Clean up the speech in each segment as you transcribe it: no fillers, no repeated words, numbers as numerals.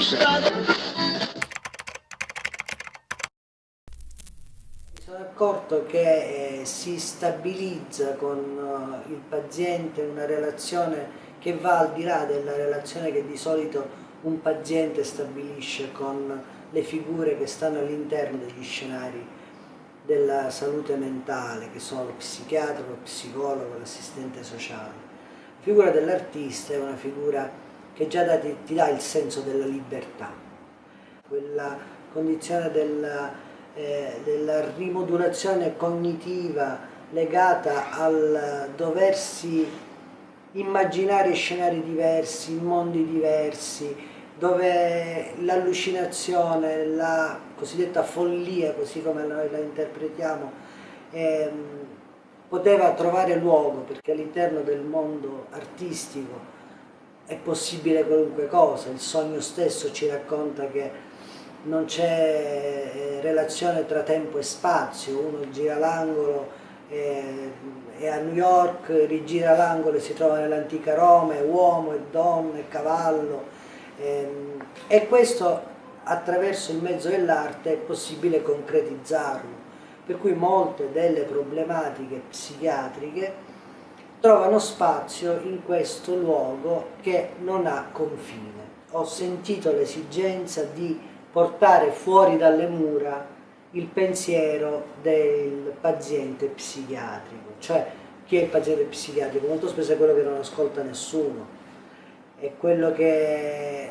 sono accorto che si stabilizza con il paziente una relazione che va al di là della relazione che di solito un paziente stabilisce con le figure che stanno all'interno degli scenari della salute mentale, che sono lo psichiatra, lo psicologo, l'assistente sociale. La figura dell'artista è una figura che già ti dà il senso della libertà, quella condizione della rimodulazione cognitiva legata al doversi immaginare scenari diversi, mondi diversi, dove l'allucinazione, la cosiddetta follia, così come noi la interpretiamo, poteva trovare luogo, perché all'interno del mondo artistico è possibile qualunque cosa. Il sogno stesso ci racconta che non c'è relazione tra tempo e spazio, uno gira l'angolo, è a New York, rigira l'angolo e si trova nell'antica Roma, è uomo, è donna, è cavallo, e questo attraverso il mezzo dell'arte è possibile concretizzarlo, per cui molte delle problematiche psichiatriche trovano spazio in questo luogo che non ha confine. Ho sentito l'esigenza di portare fuori dalle mura il pensiero del paziente psichiatrico, cioè chi è il paziente psichiatrico? Molto spesso è quello che non ascolta nessuno, è quello che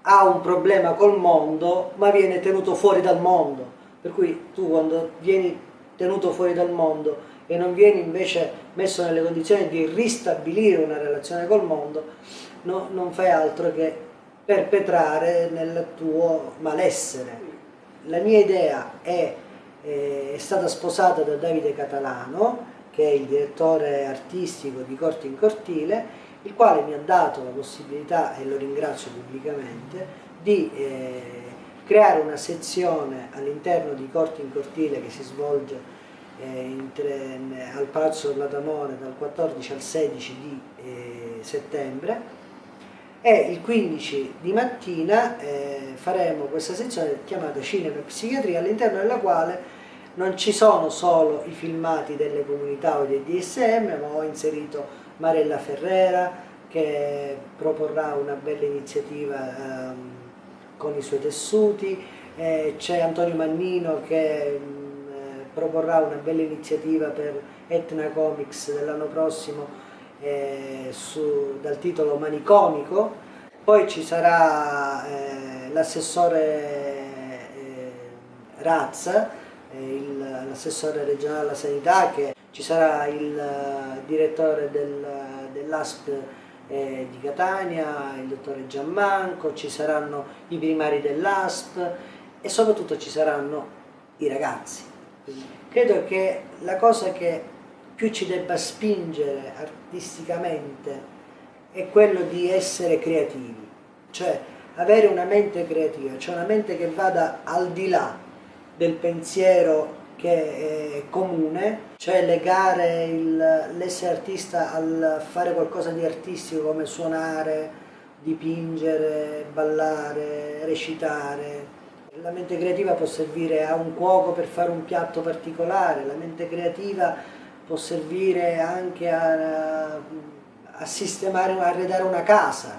ha un problema col mondo ma viene tenuto fuori dal mondo, per cui tu quando vieni tenuto fuori dal mondo e non vieni invece messo nelle condizioni di ristabilire una relazione col mondo, non fai altro che perpetrare nel tuo malessere. La mia idea è stata sposata da Davide Catalano, che è il direttore artistico di Corti in Cortile, il quale mi ha dato la possibilità, e lo ringrazio pubblicamente, di creare una sezione all'interno di Corti in Cortile che si svolge al Palazzo Orlatamone dal 14 al 16 di settembre, e il 15 di mattina faremo questa sezione chiamata Cinema e Psichiatria, all'interno della quale non ci sono solo i filmati delle comunità o dei DSM, ma ho inserito Marella Ferrera, che proporrà una bella iniziativa con i suoi tessuti, c'è Antonio Mannino che proporrà una bella iniziativa per Etna Comics dell'anno prossimo dal titolo Manicomico. Poi ci sarà l'assessore Razza, l'assessore regionale alla sanità, che ci sarà il direttore dell'ASP di Catania, il dottore Giammanco, ci saranno i primari dell'ASP e soprattutto ci saranno i ragazzi. Quindi credo che la cosa che più ci debba spingere artisticamente è quello di essere creativi, cioè avere una mente creativa, cioè una mente che vada al di là del pensiero che è comune, cioè legare l'essere artista al fare qualcosa di artistico come suonare, dipingere, ballare, recitare. La mente creativa può servire a un cuoco per fare un piatto particolare, la mente creativa può servire anche a sistemare, a arredare una casa.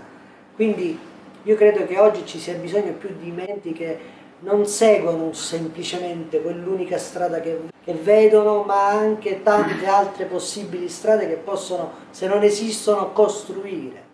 Quindi io credo che oggi ci sia bisogno più di menti che non seguono semplicemente quell'unica strada che vedono, ma anche tante altre possibili strade che possono, se non esistono, costruire.